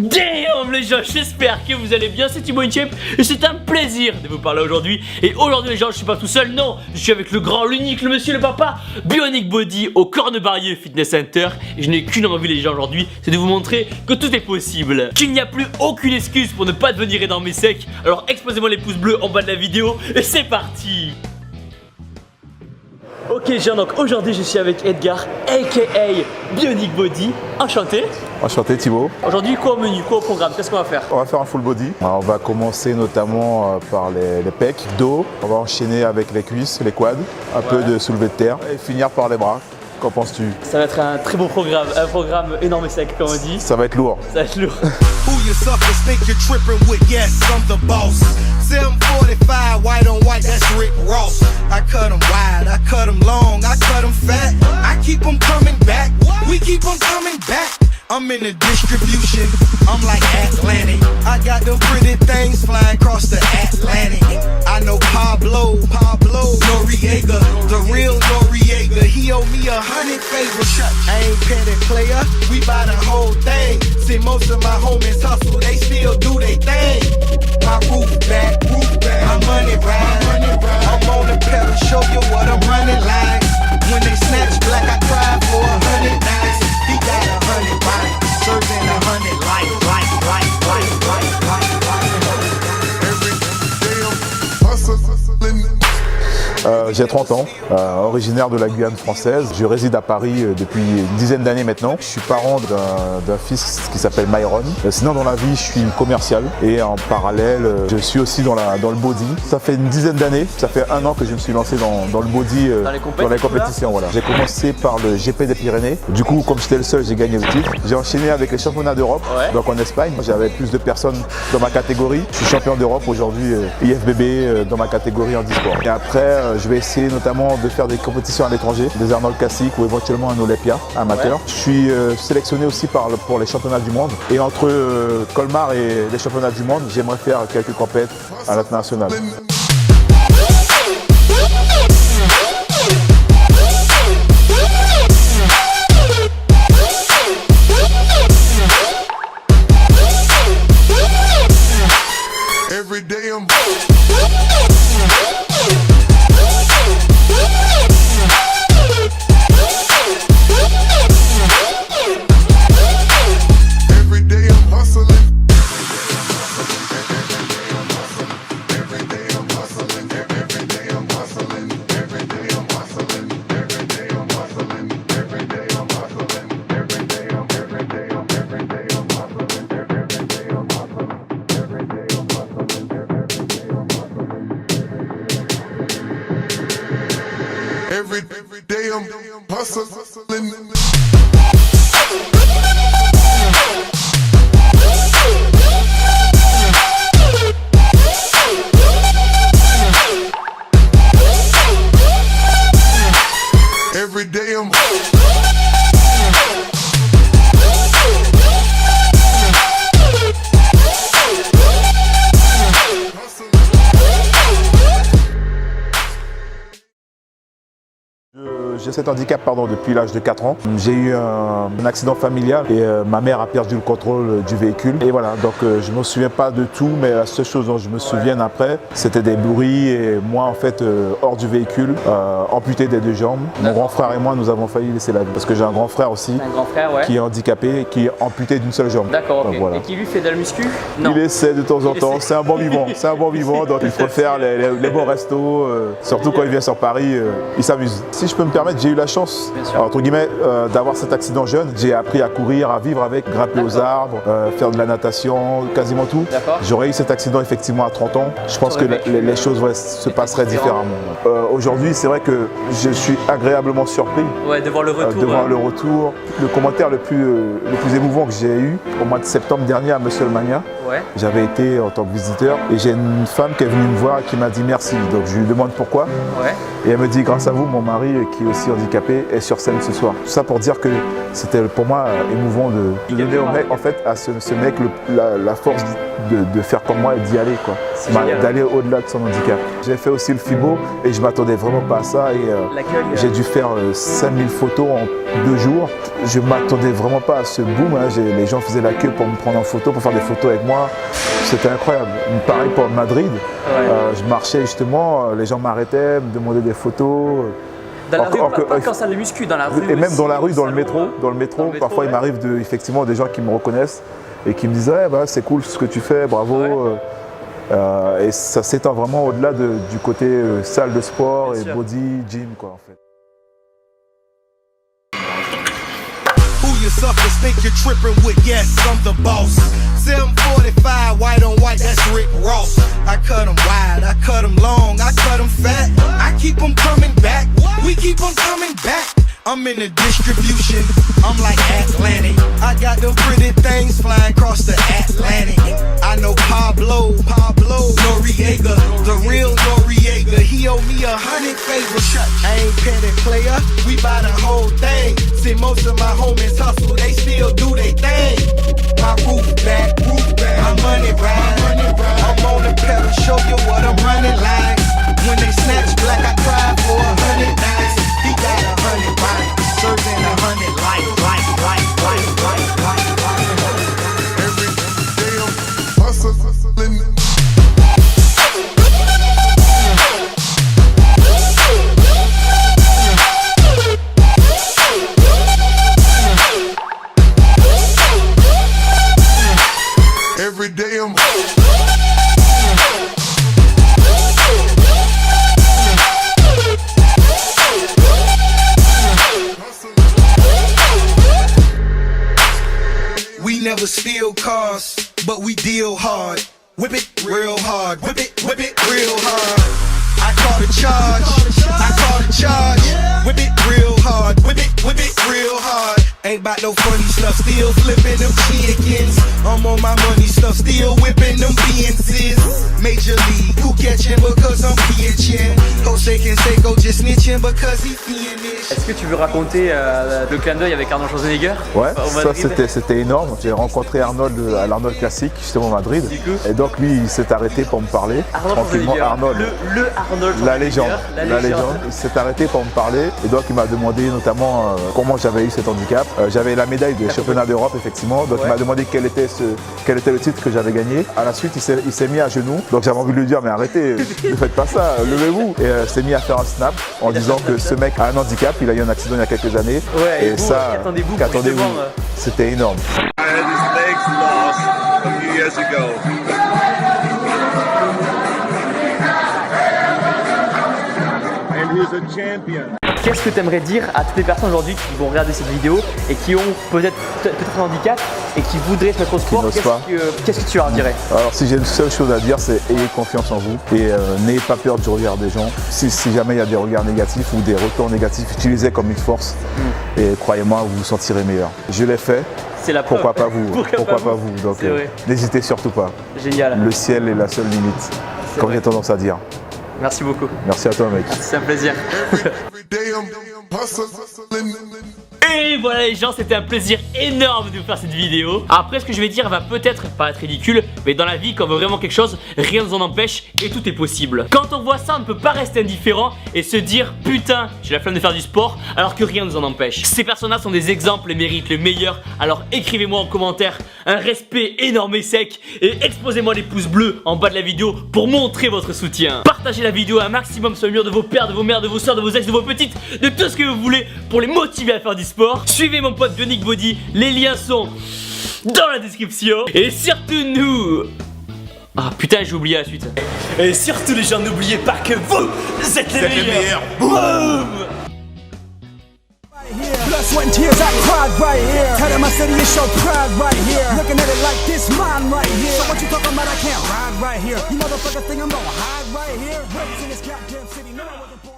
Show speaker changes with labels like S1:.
S1: Damn les gens, j'espère que vous allez bien, c'est Thibaut InShape et c'est un plaisir de vous parler aujourd'hui. Et aujourd'hui les gens, je suis pas tout seul, non, je suis avec le grand, l'unique, le monsieur, le papa Bionic Body au Cornebarrier Fitness Center. Et je n'ai qu'une envie les gens aujourd'hui, c'est de vous montrer que tout est possible, qu'il n'y a plus aucune excuse pour ne pas devenir énorme et sec. Alors explosez-moi les pouces bleus en bas de la vidéo et c'est parti. Ok les gens, donc aujourd'hui je suis avec Edgar aka Bionic Body. Enchanté.
S2: Enchanté Thibaut.
S1: Aujourd'hui quoi au menu, quoi au programme, qu'est-ce qu'on va faire?
S2: On va faire un full body. On va commencer notamment par les pecs, dos. On va enchaîner avec les cuisses, les quads, un peu de soulevé de terre et finir par les bras. Qu'en penses-tu? Ça va être un très beau programme, un programme énorme et sec comme on dit. Ça va être lourd. Ça va être lourd.
S3: 745 white on white, that's Rick Ross. I cut them wide, I cut them long, I cut them fat. I keep them coming back, we keep them coming back. I'm in the distribution, I'm like Atlantic. I got them pretty things flying across the Atlantic. I know Pablo Noriega, the real Noriega. He owe me 100 favors. I ain't petty player, we buy the whole thing. See most of my homies hustle, they still do they thing. My roof back, my money ride. I'm on the pedal, show you what I'm running like. When they snatch black, I cry for 100 nights. He got 100 bodies, serving 100 life.
S2: J'ai 30 ans, originaire de la Guyane française. Je réside à Paris depuis une dizaine d'années maintenant. Je suis parent d'un fils qui s'appelle Myron. Sinon dans la vie, je suis commercial et en parallèle, je suis aussi dans le body. Ça fait une dizaine d'années, ça fait un an que je me suis lancé dans le body, dans les compétitions. Voilà. J'ai commencé par le GP des Pyrénées. Du coup, comme j'étais le seul, j'ai gagné le titre. J'ai enchaîné avec les championnats d'Europe, donc en Espagne. J'avais plus de personnes dans ma catégorie. Je suis champion d'Europe aujourd'hui, IFBB dans ma catégorie en e-sport. Et après, je vais essayer notamment de faire des compétitions à l'étranger, des Arnold Classic ou éventuellement un Olympia amateur. Je suis sélectionné aussi pour les championnats du monde. Et entre Colmar et les championnats du monde, j'aimerais faire quelques compétitions à l'international.
S4: Every day I'm hustling. Every day I'm
S2: J'ai cet handicap depuis l'âge de 4 ans. J'ai eu un accident familial et ma mère a perdu le contrôle du véhicule. Et voilà, donc je ne me souviens pas de tout, mais la seule chose dont je me souviens après, c'était des bruits et moi en fait hors du véhicule, amputé des deux jambes. Mon grand frère et moi, nous avons failli laisser la vie parce que j'ai un grand frère aussi qui est handicapé, qui est amputé d'une seule jambe.
S1: D'accord, ok. Voilà. Et qui lui fait de la muscu?
S2: Non. Il essaie de temps en temps, c'est un bon vivant, c'est un bon vivant, donc il faut faire les bons restos, surtout quand il vient sur Paris, il s'amuse. Si je peux me permettre, j'ai eu la chance, entre guillemets, d'avoir cet accident jeune. J'ai appris à courir, à vivre avec, grimper aux arbres, faire de la natation, quasiment tout. J'aurais eu cet accident effectivement à 30 ans. Je pense que les choses se passeraient différemment. Aujourd'hui, c'est vrai que je suis agréablement surpris
S1: de voir le retour.
S2: Le retour. Le commentaire le plus émouvant que j'ai eu au mois de septembre dernier à Musclemania.
S5: Ouais.
S2: J'avais été en tant que visiteur et j'ai une femme qui est venue me voir et qui m'a dit merci. Donc je lui demande pourquoi.
S5: Ouais.
S2: Et elle me dit grâce à vous, mon mari qui est aussi handicapé est sur scène ce soir. Tout ça pour dire que c'était pour moi émouvant de donner au mec, en fait, à ce mec la force de faire comme moi et d'y aller, quoi. D'aller au-delà de son handicap. J'ai fait aussi le FIBO et je m'attendais vraiment pas à ça. Et j'ai dû faire 5000 photos en 2 jours. Je m'attendais vraiment pas à ce boom. Hein. Les gens faisaient la queue pour me prendre en photo, pour faire des photos avec moi. C'était incroyable. Pareil pour Madrid. Ouais. Je marchais justement, les gens m'arrêtaient, me demandaient des photos.
S5: Dans la rue, pas quand ça le muscu, dans la rue.
S2: Et même dans la rue, dans le métro, parfois
S5: ouais.
S2: il m'arrive effectivement des gens qui me reconnaissent et qui me disent ouais, bah, c'est cool ce que tu fais, bravo. Ouais. Et ça s'étend vraiment au-delà du côté salle de sport et body, gym, quoi, en fait.
S3: You suckers think you're tripping with, yes, I'm the boss. 745, white on white, that's Rick Ross. I cut them wide, I cut them long, I cut them fat. I keep them coming back, we keep them coming back. I'm in the distribution, I'm like Atlantic. I got them pretty things flying across the Atlantic. I know Pablo Noriega, the real Noriega. He owe me 100 favors. I ain't petty player, we buy the whole thing. See, most of my homies hustle, they still do they thing. My roof back, my money ride. I'm on the pedal, show you what I'm running like. When they snatch black, I cry for 100 nights. He got 100 bodies, serving 100 life.
S4: Every day I'm hustling. Every day I'm
S3: We never steal cars, but we deal hard. Whip it real hard, whip it real hard. I call the charge, whip it real hard, whip it real hard. Ain't about no funny stuff, still flipping them chickens. I'm on my money stuff, still whipping them BNCs. Major league, who catching because I'm pitching. Jose Canseco just snitching because he finished.
S5: Est-ce que tu veux raconter le clin d'œil avec Arnold Schwarzenegger?
S2: Ouais, ça c'était énorme. J'ai rencontré Arnold à l'Arnold Classic, justement à Madrid. Et donc lui, il s'est arrêté pour me parler. Tranquillement, Arnold.
S5: Le Arnold
S2: la légende. Il s'est arrêté pour me parler. Et donc il m'a demandé notamment comment j'avais eu cet handicap. J'avais la médaille des championnats d'Europe, effectivement. Donc il m'a demandé quel était le titre que j'avais gagné. À la suite, il s'est mis à genoux. Donc j'avais envie de lui dire, mais arrêtez, ne faites pas ça, levez-vous. Et il s'est mis à faire un snap en disant que ce mec a un handicap. Il a eu un accident il y a quelques années.
S5: Ouais,
S2: et ça, qu'attendez-vous, c'était énorme.
S6: I had his legs lost a few years ago. And he's a champion.
S5: Qu'est-ce que tu aimerais dire à toutes les personnes aujourd'hui qui vont regarder cette vidéo et qui ont peut-être un handicap et qui voudraient se mettre au sport? Qu'est-ce que tu leur dirais? Alors
S2: si j'ai une seule chose à dire, c'est ayez confiance en vous et n'ayez pas peur du regard des gens. Si jamais il y a des regards négatifs ou des retours négatifs, utilisez comme une force et croyez-moi, vous vous sentirez meilleur. Je l'ai fait.
S5: C'est la preuve.
S2: Pourquoi pas vous? Pourquoi pas vous? Donc n'hésitez surtout pas.
S5: Génial.
S2: Le ciel est la seule limite, comme j'ai tendance à dire.
S5: Merci beaucoup.
S2: Merci à toi, mec.
S5: C'est un plaisir.
S1: Et voilà les gens, c'était un plaisir énorme de vous faire cette vidéo. Après, ce que je vais dire va peut-être paraître ridicule, mais dans la vie, quand on veut vraiment quelque chose, rien ne nous en empêche et tout est possible. Quand on voit ça, on ne peut pas rester indifférent et se dire putain, j'ai la flemme de faire du sport alors que rien ne nous en empêche. Ces personnes-là sont des exemples et méritent le meilleur. Alors écrivez-moi en commentaire un respect énorme et sec et exposez-moi les pouces bleus en bas de la vidéo pour montrer votre soutien. Partagez la vidéo un maximum sur le mur de vos pères, de vos mères, de vos soeurs, de vos ex, de vos petites, de tout ce que vous voulez pour les motiver à faire du sport. Suivez mon pote Bionic Body, les liens sont dans la description. Et surtout nous... Ah putain, j'ai oublié la suite. Et surtout les gens, n'oubliez pas que vous êtes les meilleurs. Boom!
S7: Blood, sweat and tears, I cried right here. Tell them I said you show pride right here. Looking at it like this, mine right here. So what you talking about? I can't ride right here. You motherfucker think I'm gonna hide right here? Raised in this goddamn city, no, I wasn't born.